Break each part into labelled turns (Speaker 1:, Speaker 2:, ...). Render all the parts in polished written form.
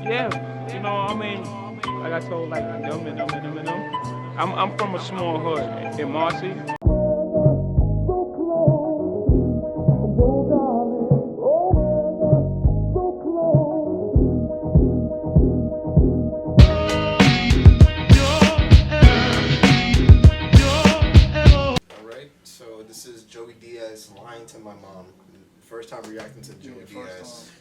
Speaker 1: Yeah, I mean, like I told like them. I'm from a small hood in Marcy.
Speaker 2: Alright, so this is Joey Diaz lying to my mom. First time reacting to Joey Diaz.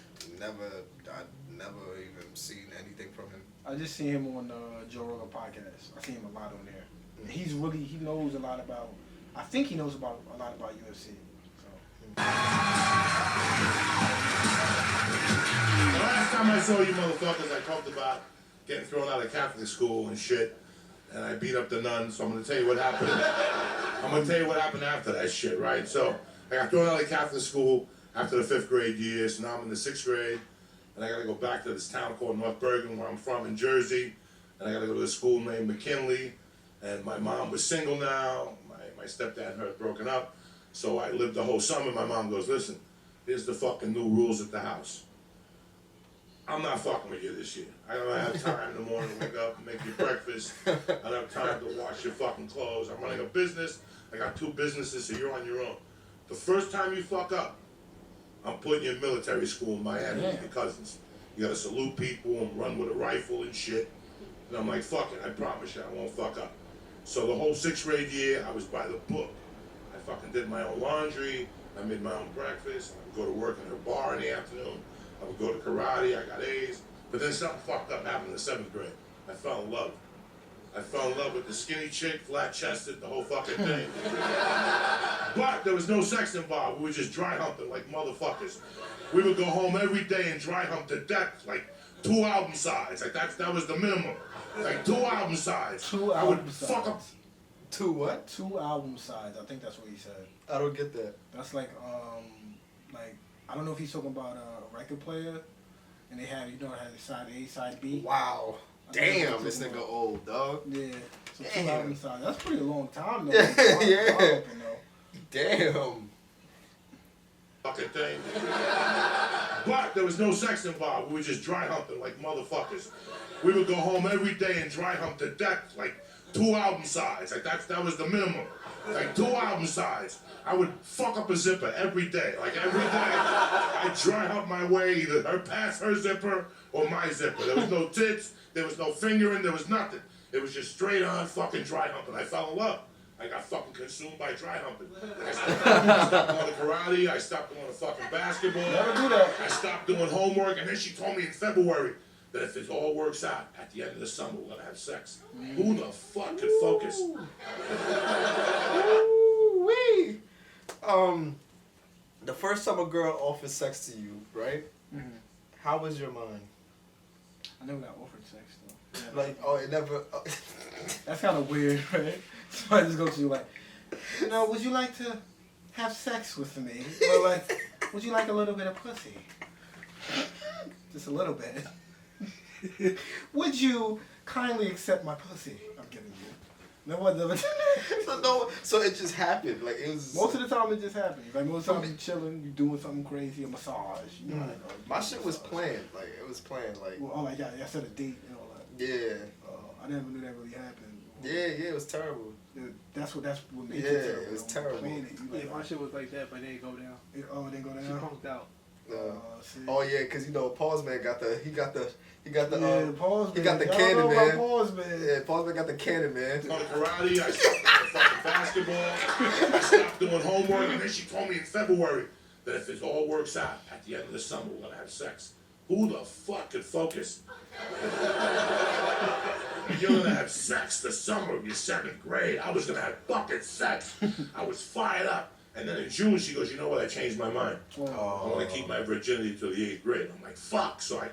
Speaker 2: I never even seen anything from him.
Speaker 3: I just see him on Joe Rogan podcast. I see him a lot on there. He knows a lot about. I think he knows a lot about UFC. So.
Speaker 4: The last time I saw you motherfuckers, I talked about getting thrown out of Catholic school and shit, and I beat up the nuns. So I'm gonna tell you what happened. I'm gonna tell you what happened after that shit, right? So I got thrown out of Catholic school after the 5th grade year. So now I'm in the 6th grade, and I gotta go back to this town called North Bergen, where I'm from in Jersey, and I gotta go to a school named McKinley. And my mom was single now. My stepdad and her had broken up. So I lived the whole summer. My mom goes, listen, here's the fucking new rules at the house. I'm not fucking with you this year. I don't have time in the morning to wake up and make you breakfast. I don't have time to wash your fucking clothes. I'm running a business. I got 2 businesses, so you're on your own. The first time you fuck up, I'm putting you in military school in Miami with your cousins. You gotta salute people and run with a rifle and shit. And I'm like, fuck it, I promise you I won't fuck up. So the whole 6th grade year, I was by the book. I fucking did my own laundry. I made my own breakfast. I would go to work in her bar in the afternoon. I would go to karate. I got A's. But then something fucked up happened in the 7th grade. I fell in love. I fell in love with the skinny chick, flat-chested, the whole fucking thing. But there was no sex involved. We were just dry humping like motherfuckers. We would go home every day and dry hump to death, like 2 album sides. Like that was the minimum. Like 2 album sides.
Speaker 3: 2
Speaker 4: I would
Speaker 3: album
Speaker 4: fuck up.
Speaker 3: sides.
Speaker 2: 2 what?
Speaker 3: 2 album sides. I think that's what he said.
Speaker 2: I don't get that.
Speaker 3: That's like I don't know if he's talking about a record player, and they have it has side A, side B.
Speaker 2: Wow. Damn, this nigga old, dog.
Speaker 3: Yeah. So 2 album sides. That's pretty long time though.
Speaker 2: Yeah. Damn.
Speaker 4: Fucking thing. But there was no sex involved. We were just dry humping like motherfuckers. We would go home every day and dry hump to death, like 2 album sides. Like that was the minimum. Like 2 album sides. I would fuck up a zipper every day. Like every day, I dry hump my way either her past her zipper or my zipper. There was no tits. There was no fingering. There was nothing. It was just straight on fucking dry humping. I fell in love. I got fucking consumed by dry humping. I stopped going to karate. I stopped going to fucking basketball.
Speaker 3: Never do that.
Speaker 4: I stopped doing homework. And then she told me in February that if it all works out, at the end of the summer, we're going to have sex. Who the fuck could focus?
Speaker 2: Ooh-wee. The first time a girl offers sex to you, right?
Speaker 3: Mm-hmm.
Speaker 2: How was your mind?
Speaker 3: I never got offered sex though.
Speaker 2: Like, oh, it never.
Speaker 3: That's kind of weird, right? So I just go to you like, would you like to have sex with me? Or like, would you like a little bit of pussy? Just a little bit. Would you kindly accept my pussy I'm giving you? No one ever.
Speaker 2: So it just happened. Like it was.
Speaker 3: Most of the time it just happens. Like most of the time you chilling, you doing something crazy, a massage. You know,
Speaker 2: My shit was planned. Like it was planned. Like.
Speaker 3: Well, oh my god, I set a date and all that.
Speaker 2: Yeah.
Speaker 3: I never knew that really happened.
Speaker 2: Yeah, it was terrible.
Speaker 3: That's what made
Speaker 2: Yeah,
Speaker 3: it terrible.
Speaker 2: it was terrible.
Speaker 1: Yeah, my shit was like that, but they go down.
Speaker 3: Oh, they go down.
Speaker 1: She punked out.
Speaker 2: Oh yeah, cause Paul's man got the
Speaker 3: Pause
Speaker 2: he got the
Speaker 3: man.
Speaker 2: cannon man.
Speaker 3: Pause man.
Speaker 2: Yeah, Paul's man got the cannon man.
Speaker 4: On karate, I stopped doing fucking basketball. I stopped doing homework, and then she told me in February that if it all works out, at the end of the summer, we're gonna have sex. Who the fuck could focus? You're gonna have sex the summer of your 7th grade. I was gonna have fucking sex. I was fired up. And then in June, she goes, you know what, I changed my mind. I want to keep my virginity till the 8th grade. I'm like, fuck. So I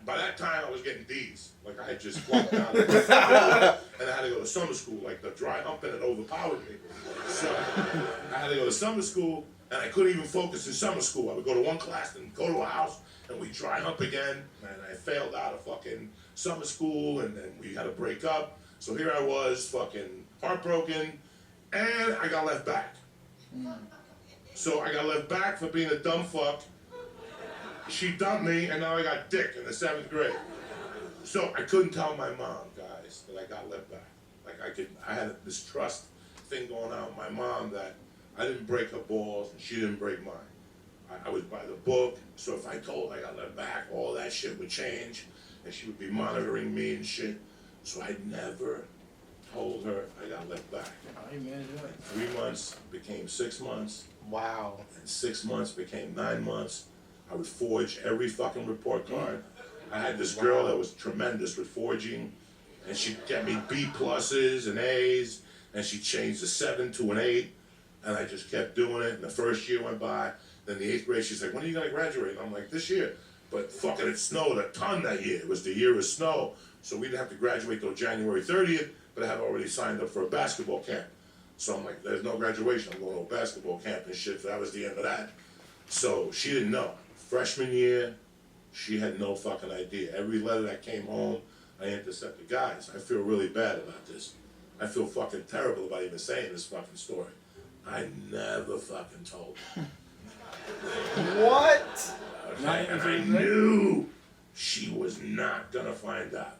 Speaker 4: by that time, I was getting D's. Like, I had just flunked out. And I had to go to summer school. Like, the dry humping had overpowered me. So I had to go to summer school, and I couldn't even focus in summer school. I would go to one class and go to a house, and we'd dry hump again. And I failed out of fucking summer school, and then we had to break up. So here I was, fucking heartbroken, and I got left back. So I got left back for being a dumb fuck. she dumped me, and now I got dick in the 7th grade. So I couldn't tell my mom, guys, that I got left back. Like I had this trust thing going on with my mom that I didn't break her balls and she didn't break mine. I was by the book, so if I told I got left back, all that shit would change, and she would be monitoring me and shit. So I never told her I got left back.
Speaker 3: Amen.
Speaker 4: 3 months became 6 months,
Speaker 2: Wow.
Speaker 4: and 6 months became 9 months. I would forge every fucking report card. I had this girl that was tremendous with forging, and she'd get me B pluses and A's, and she changed the 7 to an 8, and I just kept doing it. And the first year went by. Then the 8th grade, she's like, "When are you gonna graduate?" And I'm like, "This year." But fucking it snowed a ton that year. It was the year of snow, so we didn't have to graduate till January 30th. But I had already signed up for a basketball camp, so I'm like, "There's no graduation. I'm going to a basketball camp and shit." So that was the end of that. So she didn't know. Freshman year, she had no fucking idea. Every letter that came home, I intercepted. Guys, I feel really bad about this. I feel fucking terrible about even saying this fucking story. I never fucking told her.
Speaker 2: What?
Speaker 4: Okay? And I knew she was not gonna find out.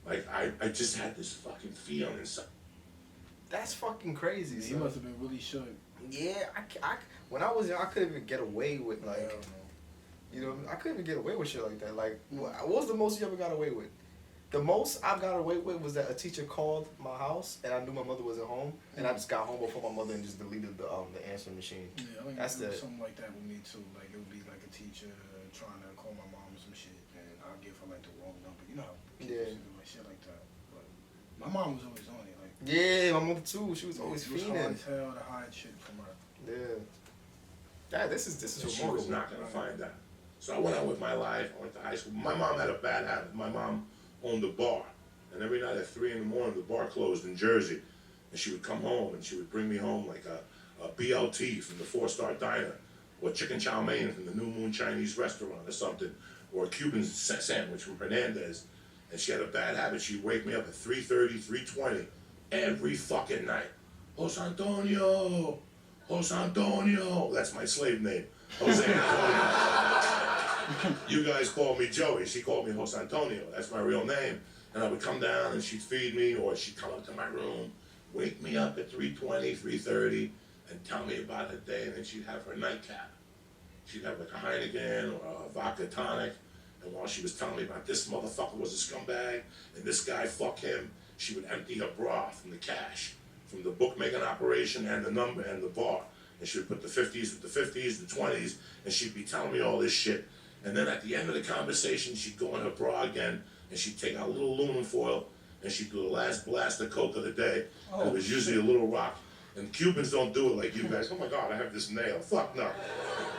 Speaker 4: Like, I just had this fucking feeling inside.
Speaker 2: That's fucking crazy.
Speaker 3: He
Speaker 2: son.
Speaker 3: must have been really shook.
Speaker 2: Yeah, when I was young, I couldn't even get away with like, you know, I couldn't even get away with shit like that. Like, what was the most you ever got away with? The most I've got away with was that a teacher called my house and I knew my mother wasn't home, and I just got home before my mother and just deleted the answering machine.
Speaker 3: Yeah, I think
Speaker 2: That's
Speaker 3: it was
Speaker 2: the-
Speaker 3: something like that with me too. Like it would be like a teacher trying to call my mom or some shit, and I'll give her like the wrong number. You know how kids
Speaker 2: Yeah.
Speaker 3: do like shit like that. But my mom was always on it. Like
Speaker 2: Yeah, my mother too. She was always
Speaker 3: it was hard
Speaker 2: fiending.
Speaker 3: as hell to hide shit from her.
Speaker 2: Yeah. Dad, this is
Speaker 4: So she
Speaker 2: remarkable.
Speaker 4: was not gonna find out. So I went on with my life. I went to high school. My mom had a bad habit. My mom owned a bar, and every night at 3 in the morning, the bar closed in Jersey, and she would come home and she would bring me home like a BLT from the 4-star diner, or chicken chow mein from the New Moon Chinese restaurant or something, or a Cuban sandwich from Hernandez. And she had a bad habit. She'd wake me up at 3:30, 3:20 every fucking night. Jose Antonio, Jose Antonio. That's my slave name, Jose Antonio. You guys call me Joey. She called me Jose Antonio. That's my real name. And I would come down and she'd feed me, or she'd come up to my room, wake me up at 3:20, 3:30, and tell me about her day. And then she'd have her nightcap. She'd have like a Heineken or a vodka tonic. And while she was telling me about this motherfucker was a scumbag, and this guy, fuck him, she would empty her bra from the cash, from the bookmaking operation and the number and the bar. And she would put the 50s with the 50s, the 20s, and she'd be telling me all this shit. And then at the end of the conversation, she'd go in her bra again, and she'd take out a little aluminum foil, and she'd do the last blast of coke of the day. And it was usually a little rock. And Cubans don't do it like you guys. Oh my God, I have this nail. Fuck no.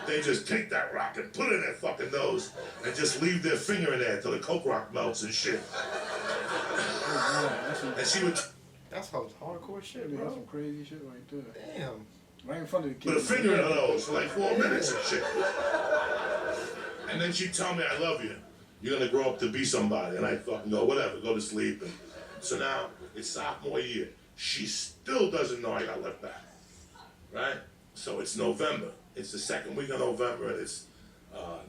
Speaker 4: They just take that rock and put it in their fucking nose and just leave their finger in there till the coke rock melts and shit. And she would
Speaker 2: That's how hardcore shit,
Speaker 3: They got
Speaker 2: bro.
Speaker 3: some crazy shit right there.
Speaker 2: Damn.
Speaker 3: Right in front of the
Speaker 4: put a
Speaker 3: kids.
Speaker 4: finger in her nose for like 4 minutes and shit. And then she'd tell me, "I love you. You're gonna grow up to be somebody." And I'd fucking go, whatever, go to sleep. And so now it's sophomore year. She still doesn't know I got left back. Right? So it's November. It's the second week of November, and it's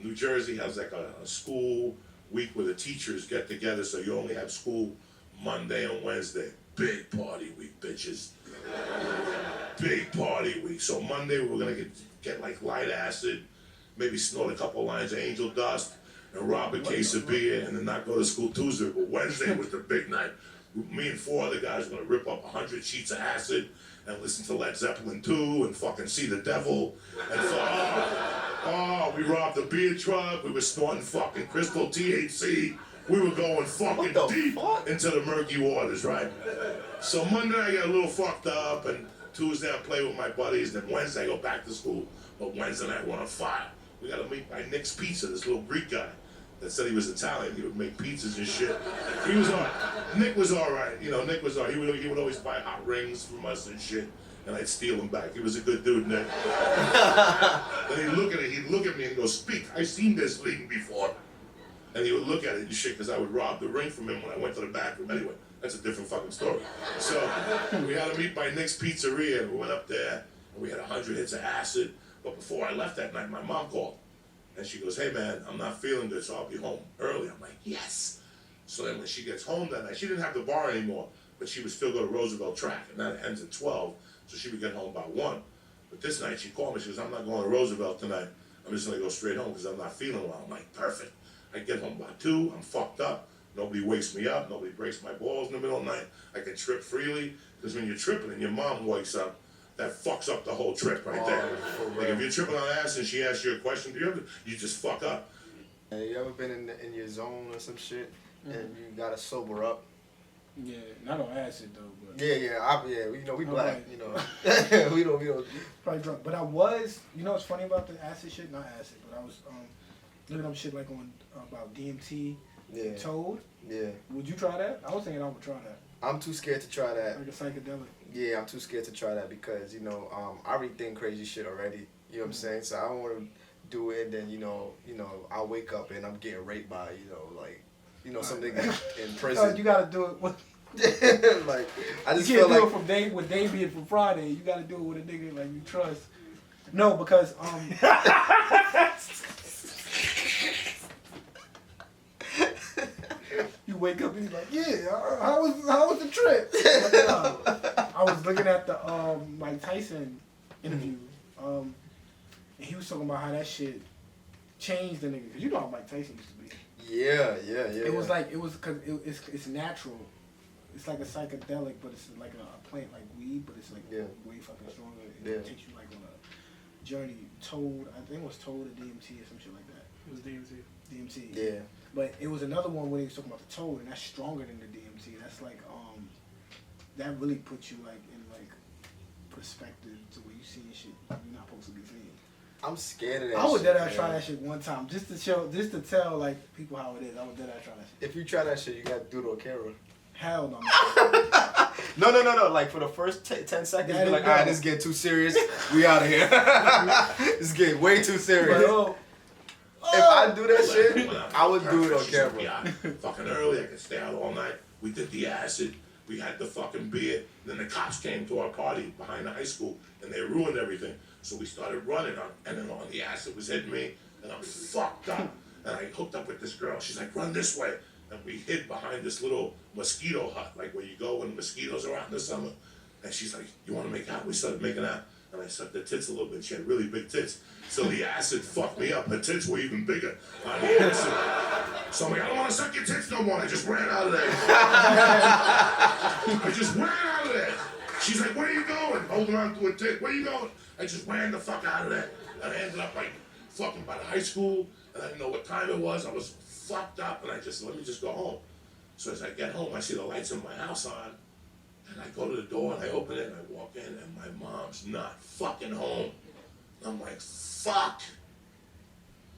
Speaker 4: New Jersey has like a school week where the teachers get together, so you only have school Monday and Wednesday. Big party week, bitches. Big party week. So Monday we're gonna get like light acid, maybe snort a couple lines of angel dust, and rob a case of beer, and then not go to school Tuesday. But Wednesday was the big night. Me and 4 other guys were gonna rip up 100 sheets of acid and listen to Led Zeppelin 2 and fucking see the devil. And so, we robbed a beer truck. We were snorting fucking crystal THC. We were going fucking
Speaker 2: What the
Speaker 4: deep
Speaker 2: fuck?
Speaker 4: into the murky waters, right? So Monday I got a little fucked up, and Tuesday I play with my buddies. Then Wednesday I go back to school. But Wednesday night we're on fire. We gotta meet by Nick's Pizza, this little Greek guy that said he was Italian. He would make pizzas and shit. He was all right. Nick was all right. You know, Nick was all right. He would always buy hot rings from us and shit, and I'd steal them back. He was a good dude, Nick. Then he'd look at me and go, "Speak, I've seen this ring before." And he would look at it and shit, because I would rob the ring from him when I went to the bathroom. Anyway, that's a different fucking story. So we had to meet by Nick's Pizzeria, and we went up there, and we had 100 hits of acid. But before I left that night, my mom called. And she goes, hey man, I'm not feeling good, so I'll be home early. I'm like, yes. So then when she gets home that night, she didn't have the bar anymore, but she would still go to Roosevelt Track, and that ends at 12, so she would get home by 1. But this night she called me, she goes, I'm not going to Roosevelt tonight. I'm just gonna go straight home because I'm not feeling well. I'm like, perfect. I get home by 2, I'm fucked up. Nobody wakes me up, nobody breaks my balls in the middle of the night. I can trip freely, because when you're tripping and your mom wakes up, that fucks up the whole trip right there. Like if you're tripping on ass and she asks you a question, you just fuck up.
Speaker 2: Hey, you ever been in your zone or some shit and you gotta sober up?
Speaker 3: Yeah, not on acid though, but
Speaker 2: Yeah, you know, we black, you know. we don't.
Speaker 3: Probably drunk. But I was, you know what's funny about the acid shit? Not acid, but I was looking up shit like on about DMT, Toad.
Speaker 2: Yeah.
Speaker 3: Would you try that? I was thinking I would try that.
Speaker 2: I'm too scared to try that.
Speaker 3: Like a psychedelic.
Speaker 2: Yeah, I'm too scared to try that because, you know, I already think crazy shit already. You know what I'm saying? So I don't want to do it, then, you know, I'll wake up and I'm getting raped by, some nigga in prison.
Speaker 3: You gotta do it with
Speaker 2: like, I just
Speaker 3: you
Speaker 2: feel
Speaker 3: can't
Speaker 2: like
Speaker 3: do it with Damien from Friday. You gotta do it with a nigga like you trust. No, because you wake up and you're like, yeah, how was the trip? I was looking at the Mike Tyson interview, and he was talking about how that shit changed the nigga. Cause you know how Mike Tyson used to be.
Speaker 2: Yeah.
Speaker 3: It was cause it's natural. It's like a psychedelic, but it's like a plant like weed, but it's like way fucking stronger. It takes you like on a journey. Toad, I think it was Toad or DMT or some shit like that.
Speaker 1: It was DMT.
Speaker 3: DMT.
Speaker 2: Yeah.
Speaker 3: But it was another one where he was talking about the Toad, and that's stronger than the DMT. That's like that really puts you like in like perspective to where you see shit you're not supposed to be seeing.
Speaker 2: I'm scared of that.
Speaker 3: I would
Speaker 2: shit,
Speaker 3: dead try that shit one time just to tell like people how it is. I would dead try that shit.
Speaker 2: If you try that shit, you gotta do it on camera.
Speaker 3: Hell no.
Speaker 2: No. Like for the first 10 seconds, be like, alright, this is getting too serious. We out of here. This is getting way too serious. If I do that shit, I would do it on camera.
Speaker 4: Fucking early, I could stay out all night. We did the acid. We had the fucking beer. Then the cops came to our party behind the high school, and they ruined everything. So we started running, and then on the acid was hitting me, and I'm fucked up. And I hooked up with this girl. She's like, run this way. And we hid behind this little mosquito hut, like where you go when the mosquitoes are out in the summer. And she's like, you want to make out? We started making out. And I sucked her tits a little bit. She had really big tits. So the acid fucked me up. Her tits were even bigger on the acid. So I'm like, I don't want to suck your tits no more. I just ran out of there. I just ran out of there. She's like, where are you going? Holding on to her tit. Where are you going? I just ran the fuck out of there. And I ended up like fucking by the high school. And I didn't know what time it was. I was fucked up. And I just, let me just go home. So as I get home, I see the lights in my house on. And I go to the door and I open it and I walk in and my mom's not fucking home. I'm like, fuck.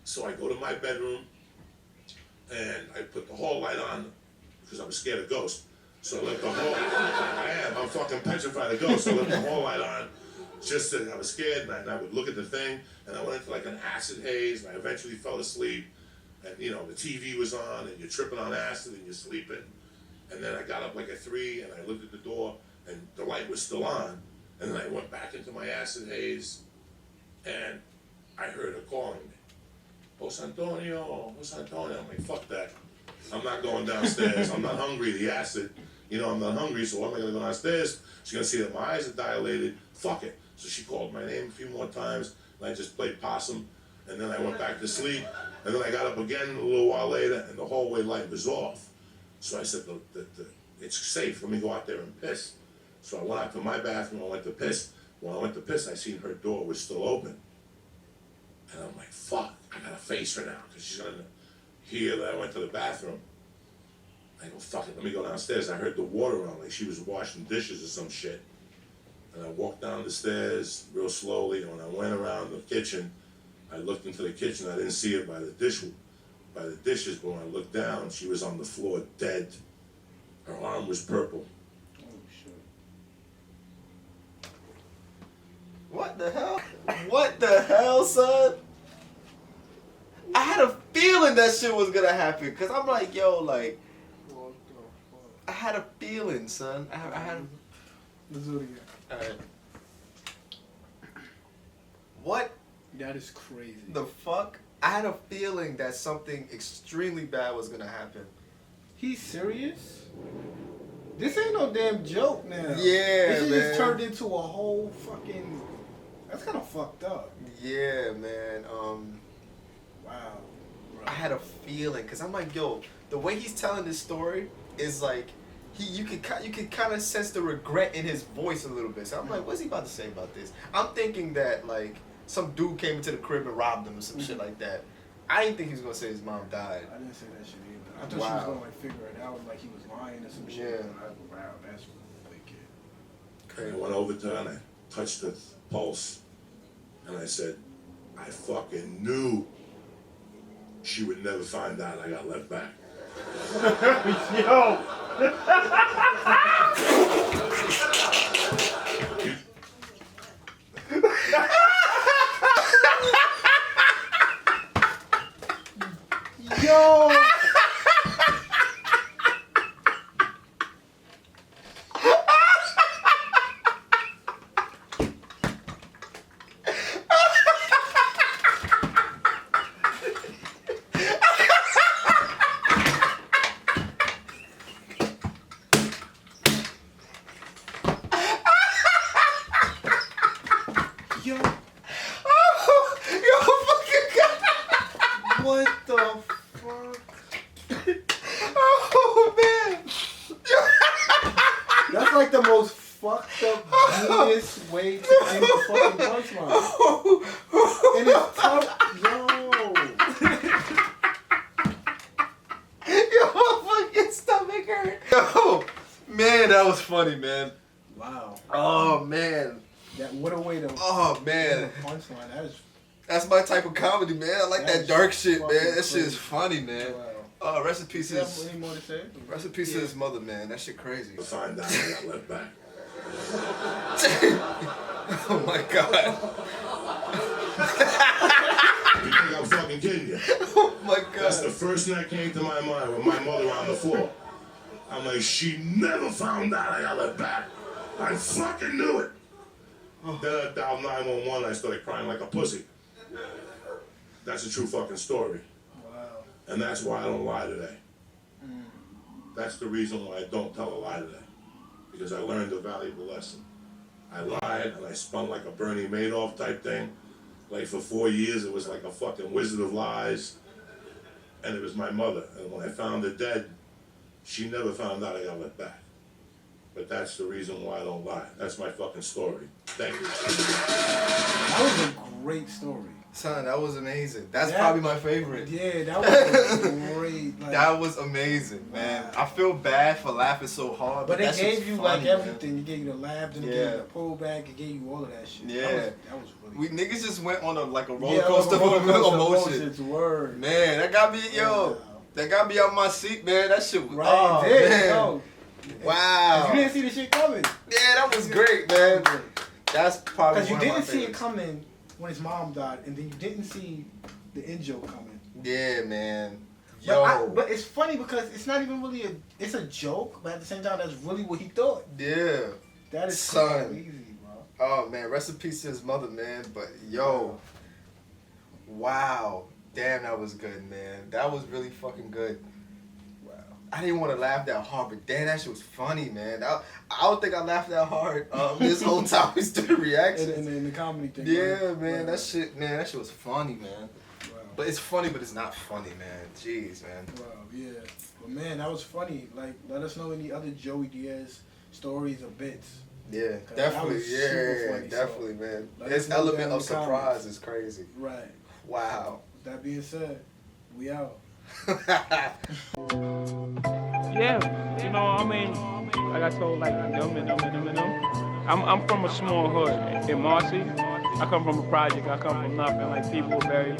Speaker 4: So I go to my bedroom and I put the hall light on because I was scared of ghosts. So I left the hall, I'm fucking petrified of ghosts. So I left the hall light on just that I was scared and I would look at the thing and I went into like an acid haze and I eventually fell asleep. And you know, the TV was on and you're tripping on acid and you're sleeping. And then I got up like at 3 and I looked at the door and the light was still on. And then I went back into my acid haze and I heard her calling me. Jose Antonio. I'm like, fuck that. I'm not going downstairs. I'm not hungry, the acid. You know, I'm not hungry, so why am I gonna go downstairs? She's gonna see that my eyes are dilated. Fuck it. So she called my name a few more times and I just played possum. And then I went back to sleep. And then I got up again a little while later and the hallway light was off. So I said, it's safe, let me go out there and piss. So I went out to my bathroom, I went to piss. When I went to piss, I seen her door was still open. And I'm like, fuck, I gotta face her now, because she's gonna hear that I went to the bathroom. I go, fuck it, let me go downstairs. I heard the water on, like she was washing dishes or some shit. And I walked down the stairs real slowly, and when I went around the kitchen, I looked into the kitchen, I didn't see her by the dishes, but when I looked down, she was on the floor dead. Her arm was purple.
Speaker 3: Oh shit.
Speaker 2: What the hell? What the hell, son? I had a feeling that shit was gonna happen, cause I'm like, yo, like, I had a feeling, son. I had a...
Speaker 3: Let's do it again.
Speaker 2: Alright. What
Speaker 3: That is crazy.
Speaker 2: the fuck I had a feeling that something extremely bad was gonna happen.
Speaker 3: He's serious? This ain't no damn joke now.
Speaker 2: Yeah,
Speaker 3: this shit
Speaker 2: man.
Speaker 3: just turned into a whole fucking. That's kind of fucked up.
Speaker 2: Yeah, man.
Speaker 3: Wow. Bro.
Speaker 2: I had a feeling, cause I'm like, yo, the way he's telling this story is like, you can kind of sense the regret in his voice a little bit. So I'm like, what's he about to say about this? I'm thinking that like some dude came into the crib and robbed him or some shit like that. I didn't think he was gonna say his mom died.
Speaker 3: I didn't say that shit either. I thought she was gonna like figure it out, like he was lying or some shit.
Speaker 2: Yeah.
Speaker 3: Wow, that's wicked.
Speaker 4: I went over to her and I touched the pulse, and I said, I fucking knew she would never find out I got left back.
Speaker 1: Yo.
Speaker 3: Yo! Yo!
Speaker 2: Yo, fucking God.
Speaker 3: What the fuck?
Speaker 2: Oh man.
Speaker 3: That's like the most fucked up, genius way to end the fucking punchline. And it's tough. Yo!
Speaker 2: Yo, my fucking stomach hurt. Yo, man, that was funny, man.
Speaker 3: Wow.
Speaker 2: Oh man.
Speaker 3: That what a way to
Speaker 2: Oh
Speaker 3: end
Speaker 2: man.
Speaker 3: the punchline. That is
Speaker 2: That's my type of comedy, man. I like that
Speaker 3: That's
Speaker 2: dark shit,
Speaker 3: fucking
Speaker 2: man. That shit is
Speaker 3: crazy.
Speaker 2: funny, man.
Speaker 3: wow.
Speaker 2: Rest in peace
Speaker 3: Do you
Speaker 2: his,
Speaker 3: have any more to say?
Speaker 2: rest in peace to his mother, man. That shit crazy.
Speaker 4: To find out I got left back.
Speaker 2: Oh my God.
Speaker 4: You think I'm fucking kidding you?
Speaker 2: Oh my
Speaker 4: That's the
Speaker 2: God.
Speaker 4: first thing that came to my mind with my mother on the floor. I'm like, she never found out I got left back. I fucking knew it. Then I dialed 911, I started crying like a pussy. That's a true fucking story.
Speaker 3: Wow.
Speaker 4: And that's why I don't lie today. That's the reason why I don't tell a lie today. Because I learned a valuable lesson. I lied and I spun like a Bernie Madoff type thing. Like for 4 years, it was like a fucking wizard of lies. And it was my mother. And when I found her dead, she never found out I got let back. But that's the reason why I don't lie. That's my fucking story. Thank you.
Speaker 3: That was a great story.
Speaker 2: Son, that was amazing. That's
Speaker 3: That-
Speaker 2: probably my favorite.
Speaker 3: Yeah, that was a great. Like,
Speaker 2: That was amazing, man.
Speaker 3: Wow.
Speaker 2: I feel bad for laughing so hard,
Speaker 3: but
Speaker 2: that
Speaker 3: it
Speaker 2: shit's
Speaker 3: gave you
Speaker 2: funny,
Speaker 3: like
Speaker 2: man.
Speaker 3: everything. It gave you the laughs and it
Speaker 2: Yeah.
Speaker 3: gave you the pullback. It gave you all of that shit.
Speaker 2: Yeah.
Speaker 3: That was really.
Speaker 2: We niggas just went on a roller
Speaker 3: Yeah,
Speaker 2: coaster of
Speaker 3: roller coaster
Speaker 2: emotion.
Speaker 3: emotions, word.
Speaker 2: Man, that got me, yo.
Speaker 3: Wow.
Speaker 2: That got me out my seat, man. That shit was,
Speaker 3: Right,
Speaker 2: oh,
Speaker 3: it did.
Speaker 2: man.
Speaker 3: Yo.
Speaker 2: Wow.
Speaker 3: You didn't see the shit coming.
Speaker 2: Yeah, that was great, man. That's probably
Speaker 3: Because you
Speaker 2: one of my
Speaker 3: didn't see it
Speaker 2: favorites.
Speaker 3: coming when his mom died, and then you didn't see the end joke coming.
Speaker 2: Yeah, man. Yo.
Speaker 3: But it's funny because it's not even really it's a joke, but at the same time, that's really what he thought.
Speaker 2: Yeah.
Speaker 3: That is
Speaker 2: Son.
Speaker 3: crazy, bro.
Speaker 2: Oh, man. Rest in peace to his mother, man. But, yo. Wow. Damn, that was good, man. That was really fucking good.
Speaker 3: Wow.
Speaker 2: I didn't want to laugh that hard, but damn, that shit was funny, man. I don't think I laughed that hard this whole time we stood reaction.
Speaker 3: In the comedy thing.
Speaker 2: Yeah,
Speaker 3: right?
Speaker 2: man,
Speaker 3: Wow.
Speaker 2: that shit was funny, man.
Speaker 3: Wow.
Speaker 2: But it's funny, but it's not funny, man. Jeez, man.
Speaker 3: Wow, yeah. But man, that was funny. Like, let us know any other Joey Diaz stories or bits.
Speaker 2: Yeah,
Speaker 3: 'Cause
Speaker 2: definitely.
Speaker 3: that was super
Speaker 2: Yeah,
Speaker 3: funny, so
Speaker 2: definitely, man.
Speaker 3: let
Speaker 2: His
Speaker 3: us know
Speaker 2: element
Speaker 3: down in
Speaker 2: of
Speaker 3: the
Speaker 2: surprise
Speaker 3: comments.
Speaker 2: is crazy.
Speaker 3: Right.
Speaker 2: Wow.
Speaker 3: With that being said, we out.
Speaker 1: Yeah, you know, I mean, like I told like them. I'm from a small hood in Marcy. I come from a project. I come from nothing. Like people were very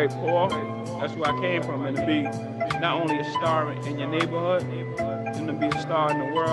Speaker 1: poor. That's where I came from. And to be not only a star in your neighborhood, and to be a star in the world.